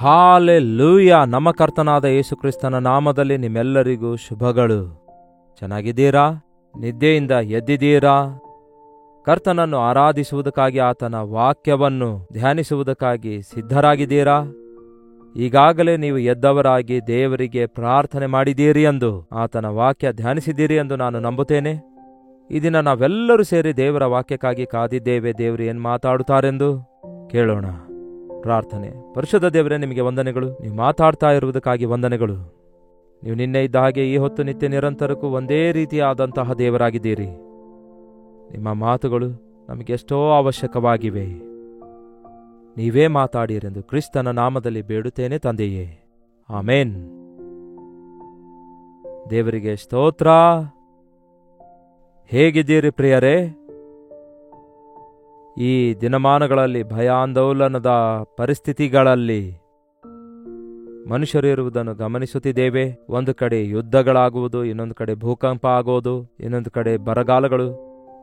Hallelujah. ನಮ್ಮ ಕರ್ತನಾದ ಯೇಸು ಕ್ರಿಸ್ತನ ನಾಮದಲ್ಲಿ ನಿಮ್ಮೆಲ್ಲರಿಗೂ ಶುಭಗಳು. ಚೆನ್ನಾಗಿದ್ದೀರಾ? ನಿದ್ದೆಯಿಂದ ಎದ್ದಿದ್ದೀರಾ? ಕರ್ತನನ್ನು ಆರಾಧಿಸುವುದಕ್ಕಾಗಿ, ಆತನ ವಾಕ್ಯವನ್ನು ಧ್ಯಾನಿಸುವುದಕ್ಕಾಗಿ ಸಿದ್ಧರಾಗಿದ್ದೀರಾ? ಈಗಾಗಲೇ ನೀವು ಎದ್ದವರಾಗಿ ದೇವರಿಗೆ ಪ್ರಾರ್ಥನೆ ಮಾಡಿದ್ದೀರಿ ಎಂದು, ಆತನ ವಾಕ್ಯ ಧ್ಯಾನಿಸಿದ್ದೀರಿ ಎಂದು ನಾನು ನಂಬುತ್ತೇನೆ. ಈ ದಿನ ನಾವೆಲ್ಲರೂ ಸೇರಿ ದೇವರ ವಾಕ್ಯಕ್ಕಾಗಿ ಕಾದಿದ್ದೇವೆ. ದೇವರು ಏನು ಮಾತಾಡುತ್ತಾರೆಂದು ಕೇಳೋಣ. ಪ್ರಾರ್ಥನೆ. ಪರಿಶುದ್ಧ ದೇವರೇ, ನಿಮಗೆ ವಂದನೆಗಳು. ನೀವು ಮಾತಾಡ್ತಾ ಇರುವುದಕ್ಕಾಗಿ ವಂದನೆಗಳು. ನೀವು ನಿನ್ನೆ ಇದ್ದ ಹಾಗೆ ಈ ಹೊತ್ತು ನಿತ್ಯ ನಿರಂತರಕ್ಕೂ ಒಂದೇ ರೀತಿಯಾದಂತಹ ದೇವರಾಗಿದ್ದೀರಿ. ನಿಮ್ಮ ಮಾತುಗಳು ನಮಗೆಷ್ಟೋ ಅವಶ್ಯಕವಾಗಿವೆ. ನೀವೇ ಮಾತಾಡಿರೆಂದು ಕ್ರಿಸ್ತನ ನಾಮದಲ್ಲಿ ಬೇಡುತ್ತೇನೆ ತಂದೆಯೇ, ಆಮೇನ್. ದೇವರಿಗೆ ಸ್ತೋತ್ರ. ಹೇಗಿದ್ದೀರಿ ಪ್ರಿಯರೇ? ಈ ದಿನಮಾನಗಳಲ್ಲಿ, ಭಯಾಂದೋಲನದ ಪರಿಸ್ಥಿತಿಗಳಲ್ಲಿ ಮನುಷ್ಯರು ಇರುವುದನ್ನು ಗಮನಿಸುತ್ತಿದ್ದೇವೆ. ಒಂದು ಕಡೆ ಯುದ್ಧಗಳಾಗುವುದು, ಇನ್ನೊಂದು ಕಡೆ ಭೂಕಂಪ ಆಗುವುದು, ಇನ್ನೊಂದು ಕಡೆ ಬರಗಾಲಗಳು,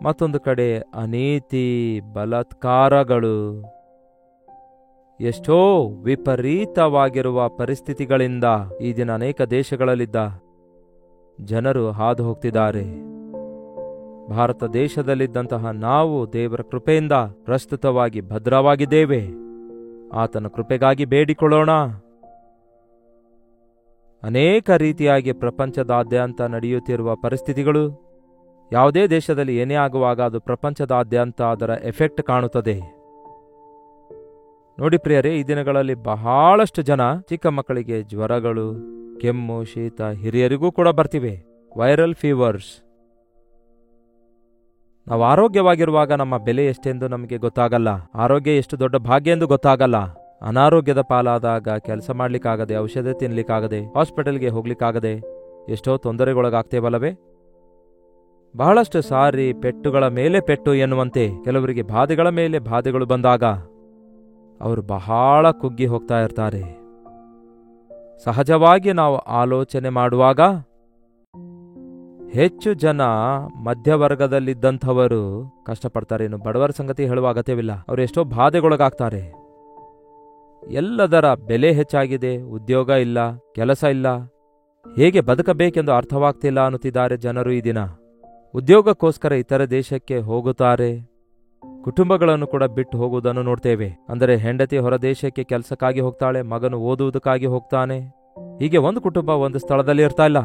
ಮತ್ತೊಂದು ಕಡೆ ಅನೀತಿ, ಬಲಾತ್ಕಾರಗಳು. ಎಷ್ಟೋ ವಿಪರೀತವಾಗಿರುವ ಪರಿಸ್ಥಿತಿಗಳಿಂದ ಈ ದಿನ ಅನೇಕ ದೇಶಗಳಲ್ಲಿದ್ದ ಜನರು ಹಾದು ಹೋಗ್ತಿದ್ದಾರೆ. ಭಾರತ ದೇಶದಲ್ಲಿದ್ದಂತಹ ನಾವು ದೇವರ ಕೃಪೆಯಿಂದ ಪ್ರಸ್ತುತವಾಗಿ ಭದ್ರವಾಗಿದ್ದೇವೆ. ಆತನ ಕೃಪೆಗಾಗಿ ಬೇಡಿಕೊಳ್ಳೋಣ. ಅನೇಕ ರೀತಿಯಾಗಿ ಪ್ರಪಂಚದಾದ್ಯಂತ ನಡೆಯುತ್ತಿರುವ ಪರಿಸ್ಥಿತಿಗಳು, ಯಾವುದೇ ದೇಶದಲ್ಲಿ ಏನೇ ಆಗುವಾಗ ಅದು ಪ್ರಪಂಚದಾದ್ಯಂತ ಅದರ ಎಫೆಕ್ಟ್ ಕಾಣುತ್ತದೆ. ನೋಡಿ ಪ್ರಿಯರೇ, ಈ ದಿನಗಳಲ್ಲಿ ಬಹಳಷ್ಟು ಜನ, ಚಿಕ್ಕ ಮಕ್ಕಳಿಗೆ ಜ್ವರಗಳು, ಕೆಮ್ಮು, ಶೀತ, ಹಿರಿಯರಿಗೂ ಕೂಡ ಬರ್ತಿವೆ. Viral fevers. ನಾವು ಆರೋಗ್ಯವಾಗಿರುವಾಗ ನಮ್ಮ ಬೆಲೆ ಎಷ್ಟೆಂದು ನಮಗೆ ಗೊತ್ತಾಗಲ್ಲ. ಆರೋಗ್ಯ ಎಷ್ಟು ದೊಡ್ಡ ಭಾಗ್ಯ ಎಂದು ಗೊತ್ತಾಗಲ್ಲ. ಅನಾರೋಗ್ಯದ ಪಾಲಾದಾಗ ಕೆಲಸ ಮಾಡ್ಲಿಕ್ಕಾಗದೆ, ಔಷಧ ತಿನ್ಲಿಕ್ಕಾಗದೆ, ಹಾಸ್ಪಿಟಲ್ಗೆ ಹೋಗ್ಲಿಕ್ಕಾಗದೆ ಎಷ್ಟೋ ತೊಂದರೆಗೊಳಗಾಗ್ತೇವಲ್ಲವೇ? ಬಹಳಷ್ಟು ಸಾರಿ ಪೆಟ್ಟುಗಳ ಮೇಲೆ ಪೆಟ್ಟು ಎನ್ನುವಂತೆ ಕೆಲವರಿಗೆ ಬಾಧೆಗಳ ಮೇಲೆ ಬಾಧೆಗಳು ಬಂದಾಗ ಅವರು ಬಹಳ ಕುಗ್ಗಿ ಹೋಗ್ತಾ ಇರ್ತಾರೆ. ಸಹಜವಾಗಿ ನಾವು ಆಲೋಚನೆ ಮಾಡುವಾಗ ಹೆಚ್ಚು ಜನ ಮಧ್ಯವರ್ಗದಲ್ಲಿದ್ದಂಥವರು ಕಷ್ಟಪಡ್ತಾರೆ. ಇನ್ನು ಬಡವರ ಸಂಗತಿ ಹೇಳುವ ಅಗತ್ಯವಿಲ್ಲ. ಅವರು ಎಷ್ಟೋ ಬಾಧೆಗೊಳಗಾಗ್ತಾರೆ. ಎಲ್ಲದರ ಬೆಲೆ ಹೆಚ್ಚಾಗಿದೆ, ಉದ್ಯೋಗ ಇಲ್ಲ, ಕೆಲಸ ಇಲ್ಲ, ಹೇಗೆ ಬದುಕಬೇಕೆಂದು ಅರ್ಥವಾಗ್ತಿಲ್ಲ ಅನ್ನುತ್ತಿದ್ದಾರೆ ಜನರು. ಈ ದಿನ ಉದ್ಯೋಗಕ್ಕೋಸ್ಕರ ಇತರ ದೇಶಕ್ಕೆ ಹೋಗುತ್ತಾರೆ. ಕುಟುಂಬಗಳನ್ನು ಕೂಡ ಬಿಟ್ಟು ಹೋಗುವುದನ್ನು ನೋಡ್ತೇವೆ. ಅಂದರೆ ಹೆಂಡತಿ ಹೊರ ದೇಶಕ್ಕೆ ಕೆಲಸಕ್ಕಾಗಿ ಹೋಗ್ತಾಳೆ, ಮಗನು ಓದುವುದಕ್ಕಾಗಿ ಹೋಗ್ತಾನೆ. ಹೀಗೆ ಒಂದು ಕುಟುಂಬ ಒಂದು ಸ್ಥಳದಲ್ಲಿ ಇರ್ತಾ ಇಲ್ಲ.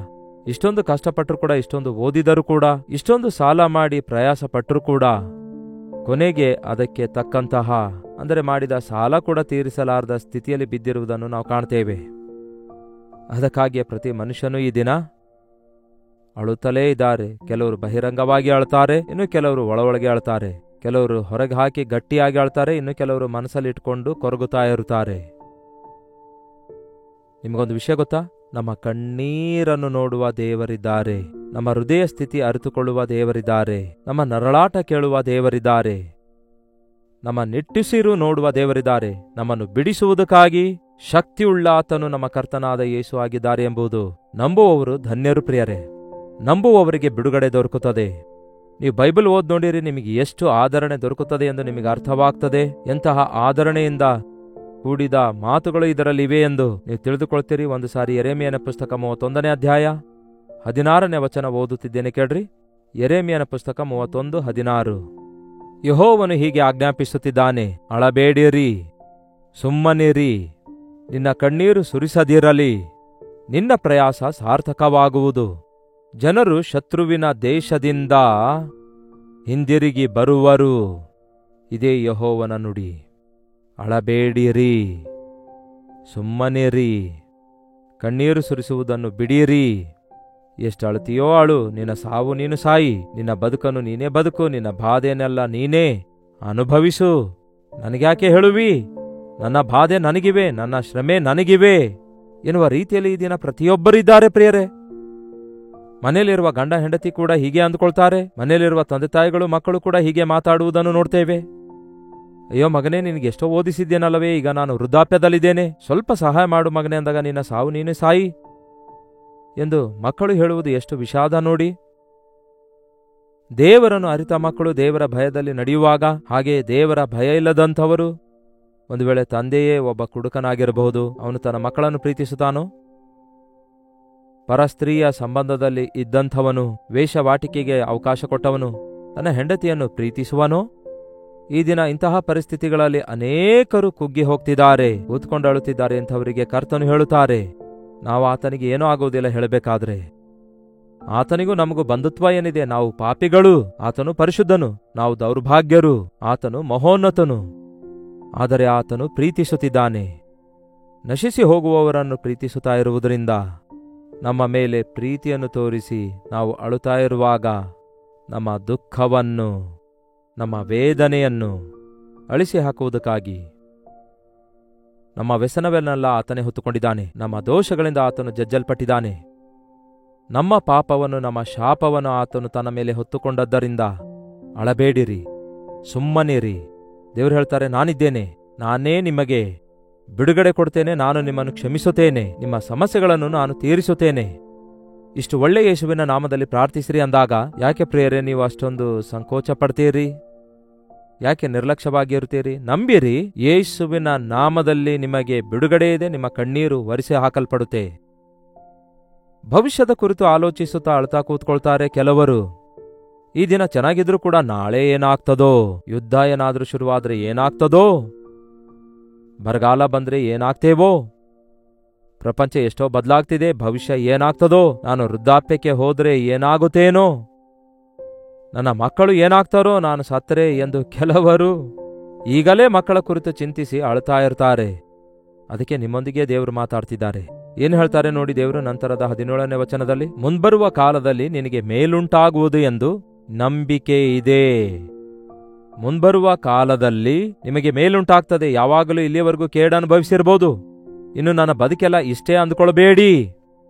ಇಷ್ಟೊಂದು ಕಷ್ಟಪಟ್ಟರು ಕೂಡ, ಇಷ್ಟೊಂದು ಓದಿದರೂ ಕೂಡ, ಇಷ್ಟೊಂದು ಸಾಲ ಮಾಡಿ ಪ್ರಯಾಸ ಪಟ್ಟರೂ ಕೂಡ ಕೊನೆಗೆ ಅದಕ್ಕೆ ತಕ್ಕಂತಹ, ಅಂದರೆ ಮಾಡಿದ ಸಾಲ ಕೂಡ ತೀರಿಸಲಾರದ ಸ್ಥಿತಿಯಲ್ಲಿ ಬಿದ್ದಿರುವುದನ್ನು ನಾವು ಕಾಣ್ತೇವೆ. ಅದಕ್ಕಾಗಿಯೇ ಪ್ರತಿ ಮನುಷ್ಯನೂ ಈ ದಿನ ಅಳುತ್ತಲೇ ಇದ್ದಾರೆ. ಕೆಲವರು ಬಹಿರಂಗವಾಗಿ ಅಳ್ತಾರೆ, ಇನ್ನು ಕೆಲವರು ಒಳಗೆ ಅಳ್ತಾರೆ. ಕೆಲವರು ಹೊರಗೆ ಹಾಕಿ ಗಟ್ಟಿಯಾಗಿ ಅಳ್ತಾರೆ, ಇನ್ನು ಕೆಲವರು ಮನಸ್ಸಲ್ಲಿ ಇಟ್ಕೊಂಡು ಕೊರಗುತ್ತಾ ಇರುತ್ತಾರೆ. ನಿಮಗೊಂದು ವಿಷಯ ಗೊತ್ತಾ? ನಮ್ಮ ಕಣ್ಣೀರನ್ನು ನೋಡುವ ದೇವರಿದ್ದಾರೆ. ನಮ್ಮ ಹೃದಯ ಸ್ಥಿತಿ ಅರಿತುಕೊಳ್ಳುವ ದೇವರಿದ್ದಾರೆ. ನಮ್ಮ ನರಳಾಟ ಕೇಳುವ ದೇವರಿದ್ದಾರೆ. ನಮ್ಮ ನಿಟ್ಟುಸಿರು ನೋಡುವ ದೇವರಿದ್ದಾರೆ. ನಮ್ಮನ್ನು ಬಿಡಿಸುವುದಕ್ಕಾಗಿ ಶಕ್ತಿಯುಳ್ಳ ಆತನು ನಮ್ಮ ಕರ್ತನಾದ ಯೇಸು ಆಗಿದ್ದಾರೆ ಎಂಬುದು ನಂಬುವವರು ಧನ್ಯರು ಪ್ರಿಯರೇ. ನಂಬುವವರಿಗೆ ಬಿಡುಗಡೆ ದೊರಕುತ್ತದೆ. ನೀವು ಬೈಬಲ್ ಓದ್ ನೋಡಿರಿ, ನಿಮಗೆ ಎಷ್ಟು ಆದರಣೆ ದೊರಕುತ್ತದೆ ಎಂದು ನಿಮಗೆ ಅರ್ಥವಾಗ್ತದೆ. ಎಂತಹ ಆದರಣೆಯಿಂದ ಕೂಡಿದ ಮಾತುಗಳು ಇದರಲ್ಲಿವೆ ಎಂದು ನೀವು ತಿಳಿದುಕೊಳ್ತೀರಿ. ಒಂದು ಸಾರಿ ಯೆರೆಮೀಯನ ಪುಸ್ತಕ 31ನೇ ಅಧ್ಯಾಯ 16ನೇ ವಚನ ಓದುತ್ತಿದ್ದೇನೆ ಕೇಳ್ರಿ. ಯೆರೆಮೀಯನ ಪುಸ್ತಕ 31:16. ಯೆಹೋವನು ಹೀಗೆ ಆಜ್ಞಾಪಿಸುತ್ತಿದ್ದಾನೆ, ಅಳಬೇಡಿರಿ, ಸುಮ್ಮನಿರಿ, ನಿನ್ನ ಕಣ್ಣೀರು ಸುರಿಸದಿರಲಿ, ನಿನ್ನ ಪ್ರಯಾಸ ಸಾರ್ಥಕವಾಗುವುದು. ಜನರು ಶತ್ರುವಿನ ದೇಶದಿಂದ ಹಿಂದಿರುಗಿ ಬರುವರು. ಇದೇ ಯೆಹೋವನ ನುಡಿ. ಅಳಬೇಡಿರಿ, ಸುಮ್ಮನಿರಿ, ಕಣ್ಣೀರು ಸುರಿಸುವುದನ್ನು ಬಿಡಿರಿ. ಎಷ್ಟು ಅಳುತ್ತೀಯೋ ಅಳು, ನಿನ್ನ ಸಾವು ನೀನು ಸಾಯಿ, ನಿನ್ನ ಬದುಕನ್ನು ನೀನೇ ಬದುಕು, ನಿನ್ನ ಬಾಧೆನೆಲ್ಲ ನೀನೇ ಅನುಭವಿಸು. ನನಗ್ಯಾಕೆ ಹೇಳುವಿ? ನನ್ನ ಬಾಧೆ ನನಗಿವೆ, ನನ್ನ ಶ್ರಮೆ ನನಗಿವೆ ಎನ್ನುವ ರೀತಿಯಲ್ಲಿ ಈ ದಿನ ಪ್ರತಿಯೊಬ್ಬರಿದ್ದಾರೆ ಪ್ರಿಯರೇ. ಮನೆಯಲ್ಲಿರುವ ಗಂಡ ಹೆಂಡತಿ ಕೂಡ ಹೀಗೆ ಅಂದುಕೊಳ್ತಾರೆ. ಮನೆಯಲ್ಲಿರುವ ತಂದೆ ತಾಯಿಗಳು, ಮಕ್ಕಳು ಕೂಡ ಹೀಗೆ ಮಾತಾಡುವುದನ್ನು ನೋಡ್ತೇವೆ. ಅಯ್ಯೋ ಮಗನೇ, ನಿನಗೆ ಎಷ್ಟೋ ಓದಿಸಿದ್ದೇನಲ್ಲವೇ, ಈಗ ನಾನು ವೃದ್ಧಾಪ್ಯದಲ್ಲಿದ್ದೇನೆ, ಸ್ವಲ್ಪ ಸಹಾಯ ಮಾಡು ಮಗನೇ ಅಂದಾಗ ನಿನ್ನ ಸಾವು ನೀನು ಸಾಯಿ ಎಂದು ಮಕ್ಕಳು ಹೇಳುವುದು ಎಷ್ಟು ವಿಷಾದ ನೋಡಿ. ದೇವರನ್ನು ಅರಿತ ಮಕ್ಕಳು ದೇವರ ಭಯದಲ್ಲಿ ನಡೆಯುವಾಗ, ಹಾಗೆ ದೇವರ ಭಯ ಇಲ್ಲದಂಥವರು ಒಂದು ವೇಳೆ ತಂದೆಯೇ ಒಬ್ಬ ಕುಡುಕನಾಗಿರಬಹುದು, ಅವನು ತನ್ನ ಮಕ್ಕಳನ್ನು ಪ್ರೀತಿಸುತ್ತಾನೋ? ಪರಸ್ತ್ರೀಯ ಸಂಬಂಧದಲ್ಲಿ ಇದ್ದಂಥವನು, ವೇಷವಾಟಿಕೆಗೆ ಅವಕಾಶ ಕೊಟ್ಟವನು ತನ್ನ ಹೆಂಡತಿಯನ್ನು ಪ್ರೀತಿಸುವನೋ? ಈ ದಿನ ಇಂತಹ ಪರಿಸ್ಥಿತಿಗಳಲ್ಲಿ ಅನೇಕರು ಕುಗ್ಗಿ ಹೋಗ್ತಿದ್ದಾರೆ, ಕೂತ್ಕೊಂಡು ಅಳುತ್ತಿದ್ದಾರೆ ಎಂಥವರಿಗೆ ಕರ್ತನು ಹೇಳುತ್ತಾರೆ, ನಾವು ಆತನಿಗೆ ಏನೂ ಆಗುವುದಿಲ್ಲ ಹೇಳಬೇಕಾದ್ರೆ. ಆತನಿಗೂ ನಮಗೂ ಬಂಧುತ್ವ ಏನಿದೆ? ನಾವು ಪಾಪಿಗಳು, ಆತನು ಪರಿಶುದ್ಧನು, ನಾವು ದೌರ್ಭಾಗ್ಯರು, ಆತನು ಮಹೋನ್ನತನು. ಆದರೆ ಆತನು ಪ್ರೀತಿಸುತ್ತಿದ್ದಾನೆ. ನಶಿಸಿ ಹೋಗುವವರನ್ನು ಪ್ರೀತಿಸುತ್ತಾ ಇರುವುದರಿಂದ ನಮ್ಮ ಮೇಲೆ ಪ್ರೀತಿಯನ್ನು ತೋರಿಸಿ ನಾವು ಅಳುತ್ತಾ ಇರುವಾಗ ನಮ್ಮ ದುಃಖವನ್ನು, ನಮ್ಮ ವೇದನೆಯನ್ನು ಅಳಿಸಿ ಹಾಕುವುದಕ್ಕಾಗಿ ನಮ್ಮ ವ್ಯಸನವನ್ನೆಲ್ಲ ಆತನೇ ಹೊತ್ತುಕೊಂಡಿದ್ದಾನೆ. ನಮ್ಮ ದೋಷಗಳಿಂದ ಆತನು ಜಜ್ಜಲ್ಪಟ್ಟಿದ್ದಾನೆ. ನಮ್ಮ ಪಾಪವನ್ನು, ನಮ್ಮ ಶಾಪವನ್ನು ಆತನು ತನ್ನ ಮೇಲೆ ಹೊತ್ತುಕೊಂಡದ್ದರಿಂದ ಅಳಬೇಡಿರಿ, ಸುಮ್ಮನಿರಿ. ದೇವರು ಹೇಳ್ತಾರೆ, ನಾನಿದ್ದೇನೆ, ನಾನೇ ನಿಮಗೆ ಬಿಡುಗಡೆ ಕೊಡ್ತೇನೆ, ನಾನು ನಿಮ್ಮನ್ನು ಕ್ಷಮಿಸುತ್ತೇನೆ, ನಿಮ್ಮ ಸಮಸ್ಯೆಗಳನ್ನು ನಾನು ತೀರಿಸುತ್ತೇನೆ. ಇಷ್ಟು ಒಳ್ಳೆ ಯೇಸುವಿನ ನಾಮದಲ್ಲಿ ಪ್ರಾರ್ಥಿಸಿರಿ ಅಂದಾಗ ಯಾಕೆ ಪ್ರಿಯರೇ ನೀವು ಅಷ್ಟೊಂದು ಸಂಕೋಚ ಪಡ್ತೀರಿ? ಯಾಕೆ ನಿರ್ಲಕ್ಷ್ಯವಾಗಿರುತ್ತೀರಿ? ನಂಬಿರಿ, ಯೇಸುವಿನ ನಾಮದಲ್ಲಿ ನಿಮಗೆ ಬಿಡುಗಡೆ ಇದೆ, ನಿಮ್ಮ ಕಣ್ಣೀರು ಒರೆಸಿ ಹಾಕಲ್ಪಡುತ್ತೆ. ಭವಿಷ್ಯದ ಕುರಿತು ಆಲೋಚಿಸುತ್ತಾ ಅಳ್ತಾ ಕೂತ್ಕೊಳ್ತಾರೆ ಕೆಲವರು. ಈ ದಿನ ಚೆನ್ನಾಗಿದ್ರೂ ಕೂಡ ನಾಳೆ ಏನಾಗ್ತದೋ, ಯುದ್ಧ ಏನಾದ್ರೂ ಶುರುವಾದ್ರೆ ಏನಾಗ್ತದೋ, ಬರಗಾಲ ಬಂದ್ರೆ ಏನಾಗ್ತೇವೋ, ಪ್ರಪಂಚ ಎಷ್ಟೋ ಬದಲಾಗ್ತಿದೆ, ಭವಿಷ್ಯ ಏನಾಗ್ತದೋ, ನಾನು ವೃದ್ಧಾಪ್ಯಕ್ಕೆ ಹೋದ್ರೆ ಏನಾಗುತ್ತೇನೋ, ನನ್ನ ಮಕ್ಕಳು ಏನಾಗ್ತಾರೋ, ನಾನು ಸತ್ತರೆ ಎಂದು ಕೆಲವರು ಈಗಲೇ ಮಕ್ಕಳ ಕುರಿತು ಚಿಂತಿಸಿ ಅಳ್ತಾ ಇರ್ತಾರೆ. ಅದಕ್ಕೆ ನಿಮ್ಮೊಂದಿಗೆ ದೇವರು ಮಾತಾಡ್ತಿದ್ದಾರೆ. ಏನು ಹೇಳ್ತಾರೆ ನೋಡಿ ದೇವರು ನಂತರದ 17ನೇ ವಚನದಲ್ಲಿ, ಮುಂಬರುವ ಕಾಲದಲ್ಲಿ ನಿನಗೆ ಮೇಲುಂಟಾಗುವುದು ಎಂದು ನಂಬಿಕೆ ಇದೆ. ಮುಂಬರುವ ಕಾಲದಲ್ಲಿ ನಿಮಗೆ ಮೇಲುಂಟಾಗ್ತದೆ. ಯಾವಾಗಲೂ ಇಲ್ಲಿಯವರೆಗೂ ಕೇಡು ಅನುಭವಿಸಿರ್ಬೋದು, ಇನ್ನು ನನ್ನ ಬದುಕೆಲ್ಲ ಇಷ್ಟೇ ಅಂದ್ಕೊಳ್ಬೇಡಿ.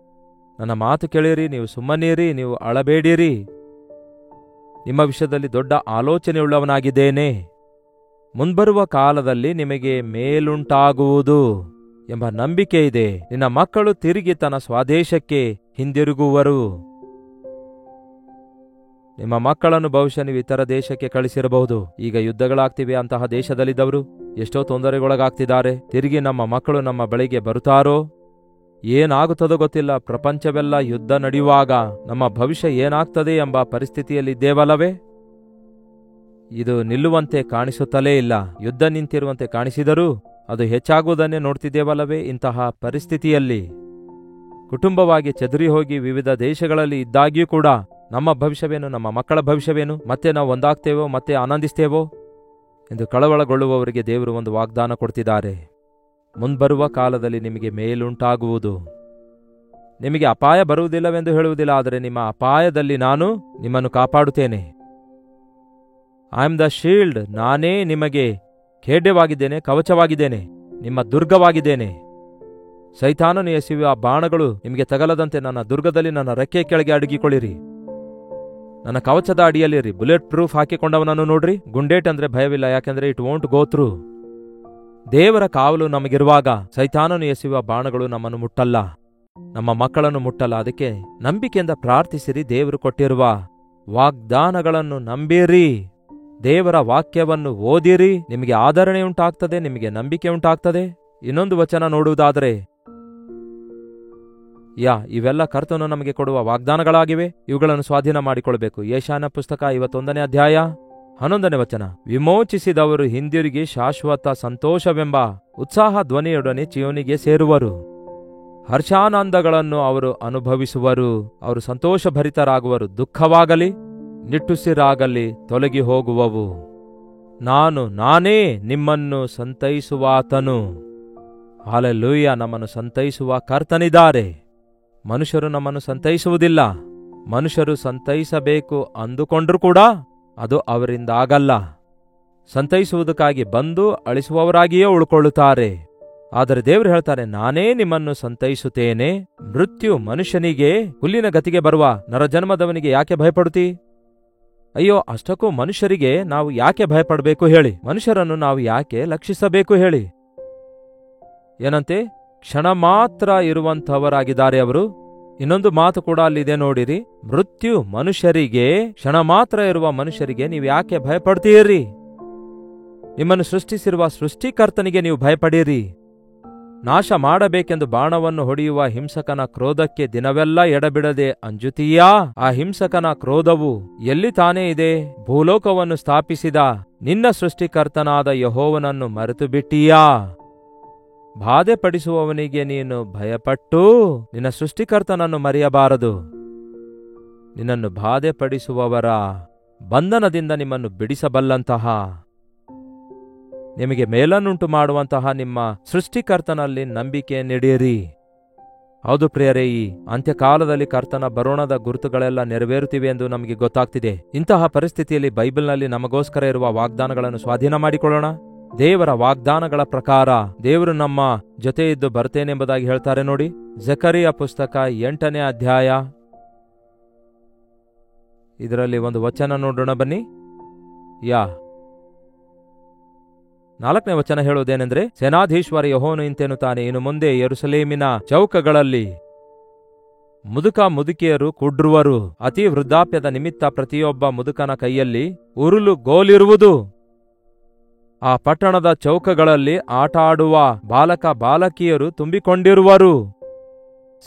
ನನ್ನ ಮಾತು ಕೇಳಿರಿ, ನೀವು ಸುಮ್ಮನಿರಿ, ನೀವು ಅಳಬೇಡಿರಿ. ನಿಮ್ಮ ವಿಷಯದಲ್ಲಿ ದೊಡ್ಡ ಆಲೋಚನೆಯುಳ್ಳವನಾಗಿದ್ದೇನೆ. ಮುಂಬರುವ ಕಾಲದಲ್ಲಿ ನಿಮಗೆ ಮೇಲುಂಟಾಗುವುದು ಎಂಬ ನಂಬಿಕೆ ಇದೆ. ನಿನ್ನ ಮಕ್ಕಳು ತಿರುಗಿ ತನ್ನ ಸ್ವದೇಶಕ್ಕೆ ಹಿಂದಿರುಗುವರು. ನಿಮ್ಮ ಮಕ್ಕಳನ್ನು ಬಹುಶಃ ನೀವು ಇತರ ದೇಶಕ್ಕೆ ಕಳಿಸಿರಬಹುದು. ಈಗ ಯುದ್ಧಗಳಾಗ್ತಿವೆ, ಅಂತಹ ದೇಶದಲ್ಲಿದ್ದವರು ಎಷ್ಟೋ ತೊಂದರೆಗೊಳಗಾಗ್ತಿದ್ದಾರೆ. ತಿರುಗಿ ನಮ್ಮ ಮಕ್ಕಳು ನಮ್ಮ ಬಳಿಗೆ ಬರುತ್ತಾರೋ? ಏನಾಗುತ್ತದೋ ಗೊತ್ತಿಲ್ಲ. ಪ್ರಪಂಚವೆಲ್ಲ ಯುದ್ಧ ನಡೆಯುವಾಗ ನಮ್ಮ ಭವಿಷ್ಯ ಏನಾಗ್ತದೆ ಎಂಬ ಪರಿಸ್ಥಿತಿಯಲ್ಲಿದ್ದೇವಲ್ಲವೇ? ಇದು ನಿಲ್ಲುವಂತೆ ಕಾಣಿಸುತ್ತಲೇ ಇಲ್ಲ. ಯುದ್ಧ ನಿಂತಿರುವಂತೆ ಕಾಣಿಸಿದರೂ ಅದು ಹೆಚ್ಚಾಗುವುದನ್ನೇ ನೋಡ್ತಿದ್ದೇವಲ್ಲವೇ? ಇಂತಹ ಪರಿಸ್ಥಿತಿಯಲ್ಲಿ ಕುಟುಂಬವಾಗಿ ಚದುರಿ ಹೋಗಿ ವಿವಿಧ ದೇಶಗಳಲ್ಲಿ ಇದ್ದಾಗ್ಯೂ ಕೂಡ ನಮ್ಮ ಭವಿಷ್ಯವೇನು, ನಮ್ಮ ಮಕ್ಕಳ ಭವಿಷ್ಯವೇನು, ಮತ್ತೆ ನಾವು ಒಂದಾಗ್ತೇವೋ, ಮತ್ತೆ ಆನಂದಿಸ್ತೇವೋ ಎಂದು ಕಳವಳಗೊಳ್ಳುವವರಿಗೆ ದೇವರು ಒಂದು ವಾಗ್ದಾನ ಕೊಡ್ತಿದ್ದಾರೆ. ಮುಂಬರುವ ಕಾಲದಲ್ಲಿ ನಿಮಗೆ ಮೇಲುಂಟಾಗುವುದು. ನಿಮಗೆ ಅಪಾಯ ಬರುವುದಿಲ್ಲವೆಂದು ಹೇಳುವುದಿಲ್ಲ, ಆದರೆ ನಿಮ್ಮ ಅಪಾಯದಲ್ಲಿ ನಾನು ನಿಮ್ಮನ್ನು ಕಾಪಾಡುತ್ತೇನೆ. ಐ ಆಮ್ ದ ಶೀಲ್ಡ್, ನಾನೇ ನಿಮಗೆ ಖೇಡ್ಯವಾಗಿದ್ದೇನೆ, ಕವಚವಾಗಿದ್ದೇನೆ, ನಿಮ್ಮ ದುರ್ಗವಾಗಿದ್ದೇನೆ. ಸೈತಾನನು ಎಸೆಯುವ ಬಾಣಗಳು ನಿಮಗೆ ತಗಲದಂತೆ ನನ್ನ ದುರ್ಗದಲ್ಲಿ ನನ್ನ ರೆಕ್ಕೆ ಕೆಳಗೆ ಅಡಗಿಕೊಳ್ಳಿರಿ, ನನ್ನ ಕವಚದ ಅಡಿಯಲ್ಲಿರಿ. ಬುಲೆಟ್ ಪ್ರೂಫ್ ಹಾಕಿಕೊಂಡವನನ್ನು ನೋಡ್ರಿ. ಗುಂಡೇಟ್ ಅಂದ್ರೆ ಭಯವಿಲ್ಲ, ಯಾಕೆಂದ್ರೆ ಇಟ್ ವೋಂಟ್ ಗೋ ಥ್ರೂ. ದೇವರ ಕಾವಲು ನಮಗಿರುವಾಗ ಸೈತಾನನು ಎಸೆಯುವ ಬಾಣಗಳು ನಮ್ಮನ್ನು ಮುಟ್ಟಲ್ಲ, ನಮ್ಮ ಮಕ್ಕಳನ್ನು ಮುಟ್ಟಲ್ಲ. ಅದಕ್ಕೆ ನಂಬಿಕೆಯಿಂದ ಪ್ರಾರ್ಥಿಸಿರಿ. ದೇವರು ಕೊಟ್ಟಿರುವ ವಾಗ್ದಾನಗಳನ್ನು ನಂಬಿರಿ, ದೇವರ ವಾಕ್ಯವನ್ನು ಓದಿರಿ. ನಿಮಗೆ ಆದರಣೆ ಉಂಟಾಗ್ತದೆ, ನಿಮಗೆ ನಂಬಿಕೆ ಉಂಟಾಗ್ತದೆ. ಇನ್ನೊಂದು ವಚನ ನೋಡುವುದಾದರೆ, ಇವೆಲ್ಲ ಕರ್ತನು ನಮಗೆ ಕೊಡುವ ವಾಗ್ದಾನಗಳಾಗಿವೆ, ಇವುಗಳನ್ನು ಸ್ವಾಧೀನ ಮಾಡಿಕೊಳ್ಬೇಕು. ಯೆಶಾಯನ ಪುಸ್ತಕ 51ನೇ ಅಧ್ಯಾಯ 11ನೇ ವಚನ, ವಿಮೋಚಿಸಿದವರು ಹಿಂದಿರುಗಿ ಶಾಶ್ವತ ಸಂತೋಷವೆಂಬ ಉತ್ಸಾಹ ಧ್ವನಿಯೊಡನೆ ಚೀಯೋನಿಗೆ ಸೇರುವರು. ಹರ್ಷಾನಂದಗಳನ್ನು ಅವರು ಅನುಭವಿಸುವರು, ಅವರು ಸಂತೋಷಭರಿತರಾಗುವರು. ದುಃಖವಾಗಲಿ ನಿಟ್ಟುಸಿರಾಗಲಿ ತೊಲಗಿ ಹೋಗುವವು. ನಾನೇ ನಿಮ್ಮನ್ನು ಸಂತೈಸುವಾತನು. ಹಾಲೆಲೂಯ. ನಮ್ಮನ್ನು ಸಂತೈಸುವ ಕರ್ತನಿದ್ದಾರೆ. ಮನುಷ್ಯರು ನಮ್ಮನ್ನು ಸಂತೈಸುವುದಿಲ್ಲ. ಮನುಷ್ಯರು ಸಂತೈಸಬೇಕು ಅಂದುಕೊಂಡ್ರೂ ಕೂಡ ಅದು ಅವರಿಂದ ಆಗಲ್ಲ. ಸಂತೈಸುವುದಕ್ಕಾಗಿ ಬಂದು ಅಳಿಸುವವರಾಗಿಯೇ ಉಳ್ಕೊಳ್ಳುತ್ತಾರೆ. ಆದರೆ ದೇವರು ಹೇಳ್ತಾರೆ, ನಾನೇ ನಿಮ್ಮನ್ನು ಸಂತೈಸುತ್ತೇನೆ. ಮೃತ್ಯು ಮನುಷ್ಯನಿಗೆ ಹುಲ್ಲಿನ ಗತಿಗೆ ಬರುವ ನರಜನ್ಮದವನಿಗೆ ಯಾಕೆ ಭಯಪಡುತ್ತೀ? ಅಯ್ಯೋ, ಅಷ್ಟಕ್ಕೂ ಮನುಷ್ಯರಿಗೆ ನಾವು ಯಾಕೆ ಭಯಪಡಬೇಕು ಹೇಳಿ? ಮನುಷ್ಯರನ್ನು ನಾವು ಯಾಕೆ ಲಕ್ಷಿಸಬೇಕು ಹೇಳಿ? ಏನಂತೆ? ಕ್ಷಣ ಮಾತ್ರ ಇರುವಂಥವರಾಗಿದ್ದಾರೆ ಅವರು. ಇನ್ನೊಂದು ಮಾತು ಕೂಡ ಅಲ್ಲಿದೆ ನೋಡಿರಿ, ಮೃತ್ಯು ಮನುಷ್ಯರಿಗೆ, ಕ್ಷಣ ಮಾತ್ರ ಇರುವ ಮನುಷ್ಯರಿಗೆ ನೀವು ಯಾಕೆ ಭಯಪಡ್ತೀರಿ? ನಿಮ್ಮನ್ನು ಸೃಷ್ಟಿಸಿರುವ ಸೃಷ್ಟಿಕರ್ತನಿಗೆ ನೀವು ಭಯಪಡಿರಿ. ನಾಶ ಮಾಡಬೇಕೆಂದು ಬಾಣವನ್ನು ಹೊಡೆಯುವ ಹಿಂಸಕನ ಕ್ರೋಧಕ್ಕೆ ದಿನವೆಲ್ಲ ಎಡಬಿಡದೆ ಅಂಜುತ್ತೀಯಾ? ಆ ಹಿಂಸಕನ ಕ್ರೋಧವು ಎಲ್ಲಿ ತಾನೇ ಇದೆ? ಭೂಲೋಕವನ್ನು ಸ್ಥಾಪಿಸಿದ ನಿನ್ನ ಸೃಷ್ಟಿಕರ್ತನಾದ ಯೆಹೋವನನ್ನು ಮರೆತು ಬಿಟ್ಟೀಯಾ? ಬಾಧೆ ಪಡಿಸುವವನಿಗೆ ನೀನು ಭಯಪಟ್ಟು ನಿನ್ನ ಸೃಷ್ಟಿಕರ್ತನನ್ನು ಮರೆಯಬಾರದು. ನಿನ್ನನ್ನು ಬಾಧೆ ಪಡಿಸುವವರ ಬಂಧನದಿಂದ ನಿಮ್ಮನ್ನು ಬಿಡಿಸಬಲ್ಲಂತಹ, ನಿಮಗೆ ಮೇಲನ್ನುಂಟು ಮಾಡುವಂತಹ ನಿಮ್ಮ ಸೃಷ್ಟಿಕರ್ತನಲ್ಲಿ ನಂಬಿಕೆಯನ್ನಿಡಿಯಿರಿ. ಹೌದು ಪ್ರಿಯರೇ, ಈ ಅಂತ್ಯಕಾಲದಲ್ಲಿ ಕರ್ತನ ಬರೋಣದ ಗುರುತುಗಳೆಲ್ಲ ನೆರವೇರುತ್ತಿವೆ ಎಂದು ನಮಗೆ ಗೊತ್ತಾಗ್ತಿದೆ. ಇಂತಹ ಪರಿಸ್ಥಿತಿಯಲ್ಲಿ ಬೈಬಲ್ನಲ್ಲಿ ನಮಗೋಸ್ಕರ ಇರುವ ವಾಗ್ದಾನಗಳನ್ನು ಸ್ವಾಧೀನ ಮಾಡಿಕೊಳ್ಳೋಣ. ದೇವರ ವಾಗ್ದಾನಗಳ ಪ್ರಕಾರ ದೇವರು ನಮ್ಮ ಜೊತೆ ಇದ್ದು ಬರ್ತೇನೆಂಬುದಾಗಿ ಹೇಳ್ತಾರೆ ನೋಡಿ. ಜಕರಿಯ ಪುಸ್ತಕ 8ನೇ ಅಧ್ಯಾಯ, ಇದರಲ್ಲಿ ಒಂದು ವಚನ ನೋಡೋಣ ಬನ್ನಿ. 4ನೇ ವಚನ ಹೇಳುವುದೇನೆಂದ್ರೆ, ಸೇನಾಧೀಶ್ವರ ಯೆಹೋವನು ಇಂತೆನ್ನುತ್ತಾನೆ, ಇನ್ನು ಮುಂದೆ ಯೆರೂಸಲೇಮಿನ ಚೌಕಗಳಲ್ಲಿ ಮುದುಕಿಯರು ಕುಡ್ರುವರು. ಅತಿ ವೃದ್ಧಾಪ್ಯದ ನಿಮಿತ್ತ ಪ್ರತಿಯೊಬ್ಬ ಮುದುಕನ ಕೈಯಲ್ಲಿ ಉರುಲು ಗೋಲಿರುವುದು. ಆ ಪಟ್ಟಣದ ಚೌಕಗಳಲ್ಲಿ ಆಟ ಆಡುವ ಬಾಲಕ ಬಾಲಕಿಯರು ತುಂಬಿಕೊಂಡಿರುವರು.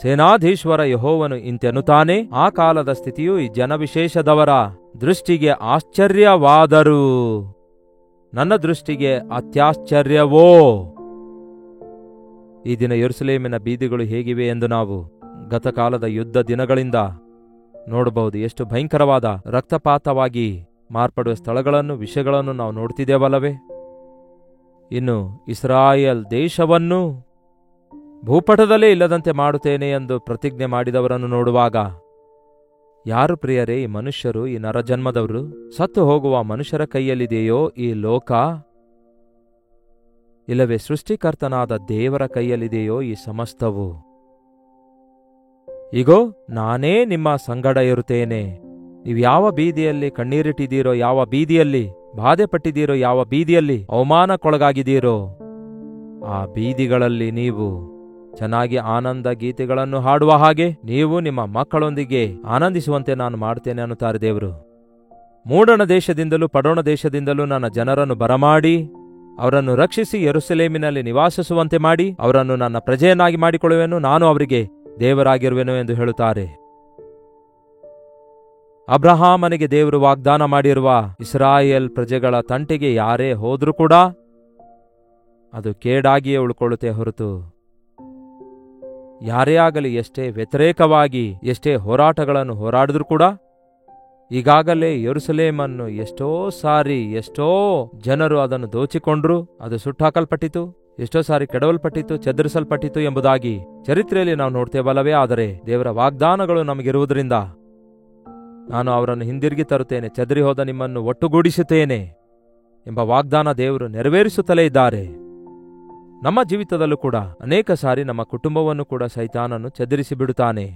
ಸೇನಾಧೀಶ್ವರ ಯೆಹೋವನು ಇಂತೆನ್ನುತ್ತಾನೆ, ಆ ಕಾಲದ ಸ್ಥಿತಿಯು ಈ ಜನವಿಶೇಷದವರ ದೃಷ್ಟಿಗೆ ಆಶ್ಚರ್ಯವಾದರೂ ನನ್ನ ದೃಷ್ಟಿಗೆ ಅತ್ಯಾಶ್ಚರ್ಯವೋ. ಈ ದಿನ ಯೆರೂಸಲೇಮಿನ ಬೀದಿಗಳು ಹೇಗಿವೆ ಎಂದು ನಾವು ಗತಕಾಲದ ಯುದ್ಧ ದಿನಗಳಿಂದ ನೋಡಬಹುದು. ಎಷ್ಟು ಭಯಂಕರವಾದ ರಕ್ತಪಾತವಾಗಿ ಮಾರ್ಪಡುವ ಸ್ಥಳಗಳನ್ನು, ವಿಷಯಗಳನ್ನು ನಾವು ನೋಡ್ತಿದ್ದೇವಲ್ಲವೇ? ಇನ್ನು ಇಸ್ರಾಯೇಲ್ ದೇಶವನ್ನು ಭೂಪಟದಲ್ಲೇ ಇಲ್ಲದಂತೆ ಮಾಡುತ್ತೇನೆ ಎಂದು ಪ್ರತಿಜ್ಞೆ ಮಾಡಿದವರನ್ನು ನೋಡುವಾಗ, ಯಾರು ಪ್ರಿಯರೇ ಈ ಮನುಷ್ಯರು, ಈ ನರಜನ್ಮದವರು? ಸತ್ತು ಹೋಗುವ ಮನುಷ್ಯರ ಕೈಯಲ್ಲಿದೆಯೋ ಈ ಲೋಕ? ಇಲ್ಲವೇ ಸೃಷ್ಟಿಕರ್ತನಾದ ದೇವರ ಕೈಯಲ್ಲಿದೆಯೋ ಈ ಸಮಸ್ತವು? ಇಗೋ, ನಾನೇ ನಿಮ್ಮ ಸಂಗಡ ಇರುತ್ತೇನೆ. ನೀವು ಯಾವ ಬೀದಿಯಲ್ಲಿ ಕಣ್ಣೀರಿಟ್ಟಿದ್ದೀರೋ, ಯಾವ ಬೀದಿಯಲ್ಲಿ ಬಾಧೆ ಪಟ್ಟಿದ್ದೀರೋ, ಯಾವ ಬೀದಿಯಲ್ಲಿ ಅವಮಾನಕ್ಕೊಳಗಾಗಿದ್ದೀರೋ, ಆ ಬೀದಿಗಳಲ್ಲಿ ನೀವು ಚೆನ್ನಾಗಿ ಆನಂದ ಗೀತೆಗಳನ್ನು ಹಾಡುವ ಹಾಗೆ ನೀವು ನಿಮ್ಮ ಮಕ್ಕಳೊಂದಿಗೆ ಆನಂದಿಸುವಂತೆ ನಾನು ಮಾಡ್ತೇನೆ ಅನ್ನುತ್ತಾರೆ ದೇವರು. ಮೂಡಣ ದೇಶದಿಂದಲೂ ಪಡೋಣ ದೇಶದಿಂದಲೂ ನನ್ನ ಜನರನ್ನು ಬರಮಾಡಿ ಅವರನ್ನು ರಕ್ಷಿಸಿ ಯೆರೂಸಲೇಮಿನಲ್ಲಿ ನಿವಾಸಿಸುವಂತೆ ಮಾಡಿ ಅವರನ್ನು ನನ್ನ ಪ್ರಜೆಯನ್ನಾಗಿ ಮಾಡಿಕೊಳ್ಳುವೆನು, ನಾನು ಅವರಿಗೆ ದೇವರಾಗಿರುವೆನು ಎಂದು ಹೇಳುತ್ತಾರೆ. ಅಬ್ರಹಾಮನಿಗೆ ದೇವರು ವಾಗ್ದಾನ ಮಾಡಿರುವ ಇಸ್ರಾಯೇಲ್ ಪ್ರಜೆಗಳ ತಂಟೆಗೆ ಯಾರೇ ಹೋದ್ರೂ ಕೂಡ ಅದು ಕೇಡಾಗಿಯೇ ಉಳ್ಕೊಳ್ಳುತ್ತೆ ಹೊರತು, ಯಾರೇ ಆಗಲಿ ಎಷ್ಟೇ ವ್ಯತಿರೇಕವಾಗಿ ಎಷ್ಟೇ ಹೋರಾಟಗಳನ್ನು ಹೋರಾಡಿದ್ರೂ ಕೂಡ, ಈಗಾಗಲೇ ಯೆರೂಸಲೇಮನ್ನು ಎಷ್ಟೋ ಸಾರಿ ಎಷ್ಟೋ ಜನರು ಅದನ್ನು ದೋಚಿಕೊಂಡ್ರು, ಅದು ಸುಟ್ಟಾಕಲ್ಪಟ್ಟಿತು, ಎಷ್ಟೋ ಸಾರಿ ಕೆಡವಲ್ಪಟ್ಟಿತು, ಚದುರಿಸಲ್ಪಟ್ಟಿತು ಎಂಬುದಾಗಿ ಚರಿತ್ರೆಯಲ್ಲಿ ನಾವು ನೋಡ್ತೇವಲ್ಲವೇ? ಆದರೆ ದೇವರ ವಾಗ್ದಾನಗಳು ನಮಗಿರುವುದರಿಂದ ನಾನು ಅವರನ್ನು ಹಿಂದಿರುಗಿ ತರುತ್ತೇನೆ, ಚದರಿ ಹೋದ ನಿಮ್ಮನ್ನು ಒಟ್ಟುಗೂಡಿಸುತ್ತೇನೆ ಎಂಬ ವಾಗ್ದಾನ ದೇವರು ನೆರವೇರಿಸುತ್ತಲೇ ಇದ್ದಾರೆ. ನಮ್ಮ ಜೀವಿತದಲ್ಲೂ ಕೂಡ ಅನೇಕ ಸಾರಿ ನಮ್ಮ ಕುಟುಂಬವನ್ನು ಕೂಡ ಸೈತಾನನು ಚದುರಿಸಿ ಬಿಡುತ್ತಾನೆ.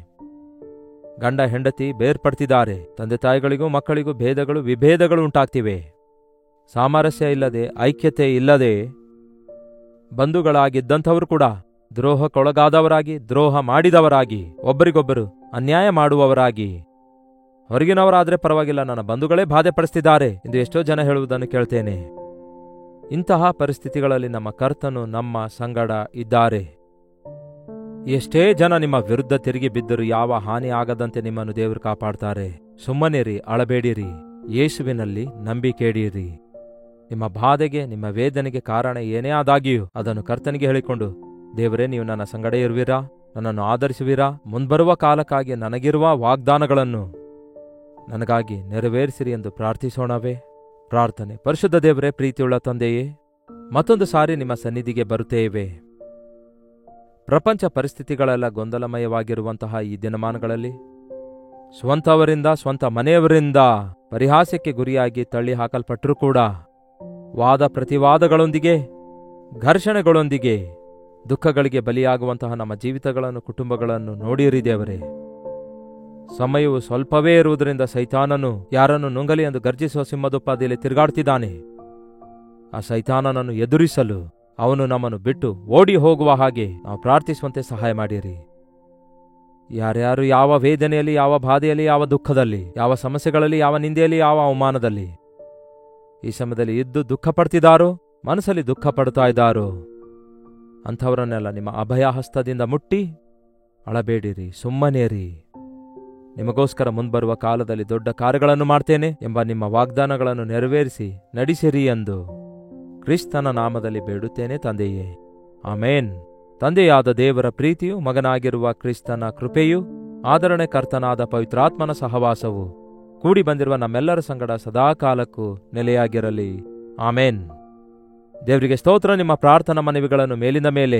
ಗಂಡ ಹೆಂಡತಿ ಬೇರ್ಪಡ್ತಿದ್ದಾರೆ, ತಂದೆ ತಾಯಿಗಳಿಗೂ ಮಕ್ಕಳಿಗೂ ಭೇದಗಳು ವಿಭೇದಗಳು ಉಂಟಾಗ್ತಿವೆ. ಸಾಮರಸ್ಯ ಇಲ್ಲದೆ, ಐಕ್ಯತೆ ಇಲ್ಲದೆ ಬಂಧುಗಳಾಗಿದ್ದಂಥವರು ಕೂಡ ದ್ರೋಹಕ್ಕೊಳಗಾದವರಾಗಿ, ದ್ರೋಹ ಮಾಡಿದವರಾಗಿ, ಒಬ್ಬರಿಗೊಬ್ಬರು ಅನ್ಯಾಯ ಮಾಡುವವರಾಗಿ, ಹೊರಗಿನವರಾದ್ರೆ ಪರವಾಗಿಲ್ಲ, ನನ್ನ ಬಂಧುಗಳೇ ಬಾಧೆ ಪಡಿಸ್ತಿದ್ದಾರೆ ಎಂದು ಎಷ್ಟೋ ಜನ ಹೇಳುವುದನ್ನು ಕೇಳ್ತೇನೆ. ಇಂತಹ ಪರಿಸ್ಥಿತಿಗಳಲ್ಲಿ ನಮ್ಮ ಕರ್ತನು ನಮ್ಮ ಸಂಗಡ ಇದ್ದಾರೆ. ಎಷ್ಟೇ ಜನ ನಿಮ್ಮ ವಿರುದ್ಧ ತಿರುಗಿ ಬಿದ್ದರೂ ಯಾವ ಹಾನಿ ಆಗದಂತೆ ನಿಮ್ಮನ್ನು ದೇವರು ಕಾಪಾಡ್ತಾರೆ. ಸುಮ್ಮನಿರಿ, ಅಳಬೇಡಿರಿ, ಯೇಸುವಿನಲ್ಲಿ ನಂಬಿಕೆ ಇಡಿರಿ. ನಿಮ್ಮ ಬಾಧೆಗೆ, ನಿಮ್ಮ ವೇದನೆಗೆ ಕಾರಣ ಏನೇ ಆದಾಗಿಯೂ ಅದನ್ನು ಕರ್ತನಿಗೆ ಹೇಳಿಕೊಂಡು, ದೇವರೇ ನೀವು ನನ್ನ ಸಂಗಡ ಇರುವಿರಾ, ನನ್ನನ್ನು ಆಧರಿಸುವಿರಾ, ಮುಂದ್ಬರುವ ಕಾಲಕ್ಕಾಗಿ ನನಗಿರುವ ವಾಗ್ದಾನಗಳನ್ನು ನನಗಾಗಿ ನೆರವೇರಿಸಿರಿ ಎಂದು ಪ್ರಾರ್ಥಿಸೋಣವೇ? ಪ್ರಾರ್ಥನೆ. ಪರಿಶುದ್ಧ ದೇವರೇ, ಪ್ರೀತಿಯುಳ್ಳ ತಂದೆಯೇ, ಮತ್ತೊಂದು ಸಾರಿ ನಿಮ್ಮ ಸನ್ನಿಧಿಗೆ ಬರುತ್ತೇವೆ. ಪ್ರಪಂಚ ಪರಿಸ್ಥಿತಿಗಳೆಲ್ಲ ಗೊಂದಲಮಯವಾಗಿರುವಂತಹ ಈ ದಿನಮಾನಗಳಲ್ಲಿ ಸ್ವಂತವರಿಂದ, ಸ್ವಂತ ಮನೆಯವರಿಂದ ಪರಿಹಾಸ್ಯಕ್ಕೆ ಗುರಿಯಾಗಿ ತಳ್ಳಿ ಹಾಕಲ್ಪಟ್ಟರೂ ಕೂಡ ವಾದ ಪ್ರತಿವಾದಗಳೊಂದಿಗೆ, ಘರ್ಷಣೆಗಳೊಂದಿಗೆ ದುಃಖಗಳಿಗೆ ಬಲಿಯಾಗುವಂತಹ ನಮ್ಮ ಜೀವಿತಗಳನ್ನು, ಕುಟುಂಬಗಳನ್ನು ನೋಡಿರಿ ದೇವರೇ. ಸಮಯವು ಸ್ವಲ್ಪವೇ ಇರುವುದರಿಂದ ಸೈತಾನನು ಯಾರನ್ನು ನುಂಗಲಿ ಎಂದು ಗರ್ಜಿಸುವ ಸಿಂಹದೋಪಾದಿಯಲ್ಲಿ ತಿರುಗಾಡ್ತಿದ್ದಾನೆ. ಆ ಸೈತಾನನನ್ನು ಎದುರಿಸಲು ಅವನು ನಮ್ಮನ್ನು ಬಿಟ್ಟು ಓಡಿ ಹೋಗುವ ಹಾಗೆ ನಾವು ಪ್ರಾರ್ಥಿಸುವಂತೆ ಸಹಾಯ ಮಾಡಿರಿ. ಯಾರ್ಯಾರು ಯಾವ ವೇದನೆಯಲ್ಲಿ, ಯಾವ ಬಾಧೆಯಲ್ಲಿ, ಯಾವ ದುಃಖದಲ್ಲಿ, ಯಾವ ಸಮಸ್ಯೆಗಳಲ್ಲಿ, ಯಾವ ನಿಂದೆಯಲ್ಲಿ, ಯಾವ ಅವಮಾನದಲ್ಲಿ ಈ ಸಮಯದಲ್ಲಿ ಇದ್ದು ದುಃಖ ಪಡ್ತಿದ್ದಾರೋ, ಮನಸ್ಸಲ್ಲಿ ದುಃಖ ಪಡ್ತಾ ಇದ್ದಾರೋ ಅಂಥವರನ್ನೆಲ್ಲ ನಿಮ್ಮ ಅಭಯ ಹಸ್ತದಿಂದ ಮುಟ್ಟಿ ಅಳಬೇಡಿರಿ, ಸುಮ್ಮನೇರಿ. ನಿಮಗೋಸ್ಕರ ಮುಂಬರುವ ಕಾಲದಲ್ಲಿ ದೊಡ್ಡ ಕಾರ್ಯಗಳನ್ನು ಮಾಡ್ತೇನೆ ಎಂಬ ನಿಮ್ಮ ವಾಗ್ದಾನಗಳನ್ನು ನೆರವೇರಿಸಿ ನಡೆಸಿರಿ ಎಂದು ಕ್ರಿಸ್ತನ ನಾಮದಲ್ಲಿ ಬೇಡುತ್ತೇನೆ ತಂದೆಯೇ, ಆಮೇನ್. ತಂದೆಯಾದ ದೇವರ ಪ್ರೀತಿಯು, ಮಗನಾಗಿರುವ ಕ್ರಿಸ್ತನ ಕೃಪೆಯು, ಆದರಣೆ ಕರ್ತನಾದ ಪವಿತ್ರಾತ್ಮನ ಸಹವಾಸವು ಕೂಡಿ ಬಂದಿರುವ ನಮ್ಮೆಲ್ಲರ ಸಂಗಡ ಸದಾಕಾಲಕ್ಕೂ ನೆಲೆಯಾಗಿರಲಿ. ಆಮೇನ್. ದೇವರಿಗೆ ಸ್ತೋತ್ರ. ನಿಮ್ಮ ಪ್ರಾರ್ಥನಾ ಮನವಿಗಳನ್ನು ಮೇಲಿಂದ ಮೇಲೆ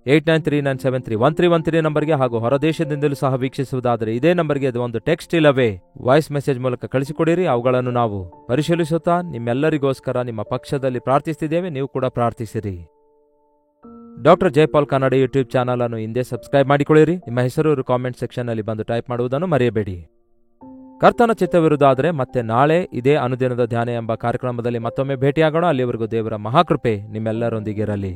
8939731313 ನಂಬರ್ಗೆ ಹಾಗೂ ಹೊರದೇಶದಿಂದಲೂ ಸಹ ವೀಕ್ಷಿಸುವುದಾದರೆ ಇದೇ ನಂಬರ್ಗೆ ಅದು ಒಂದು ಟೆಕ್ಸ್ಟ್ ಇಲ್ಲವೇ ವಾಯ್ಸ್ ಮೆಸೇಜ್ ಮೂಲಕ ಕಳಿಸಿಕೊಡಿರಿ. ಅವುಗಳನ್ನು ನಾವು ಪರಿಶೀಲಿಸುತ್ತಾ ನಿಮ್ಮೆಲ್ಲರಿಗೋಸ್ಕರ ನಿಮ್ಮ ಪಕ್ಷದಲ್ಲಿ ಪ್ರಾರ್ಥಿಸುತ್ತಿದ್ದೇವೆ. ನೀವು ಕೂಡ ಪ್ರಾರ್ಥಿಸಿರಿ. Doctor Jaipal Kannada YouTube channel ಅನ್ನು ಹಿಂದೆ ಸಬ್ಸ್ಕ್ರೈಬ್ ಮಾಡಿಕೊಳ್ಳಿರಿ. ನಿಮ್ಮ ಹೆಸರು ಕಾಮೆಂಟ್ ಸೆಕ್ಷನ್ನಲ್ಲಿ ಬಂದು ಟೈಪ್ ಮಾಡುವುದನ್ನು ಮರೆಯಬೇಡಿ. ಕರ್ತನ ಚಿತ್ತವಿರುವುದಾದರೆ ಮತ್ತೆ ನಾಳೆ ಇದೇ ಅನುದಿನದ ಧ್ಯಾನ ಎಂಬ ಕಾರ್ಯಕ್ರಮದಲ್ಲಿ ಮತ್ತೊಮ್ಮೆ ಭೇಟಿಯಾಗೋಣ. ಅಲ್ಲಿವರೆಗೂ ದೇವರ ಮಹಾಕೃಪೆ ನಿಮ್ಮೆಲ್ಲರೊಂದಿಗಿರಲಿ.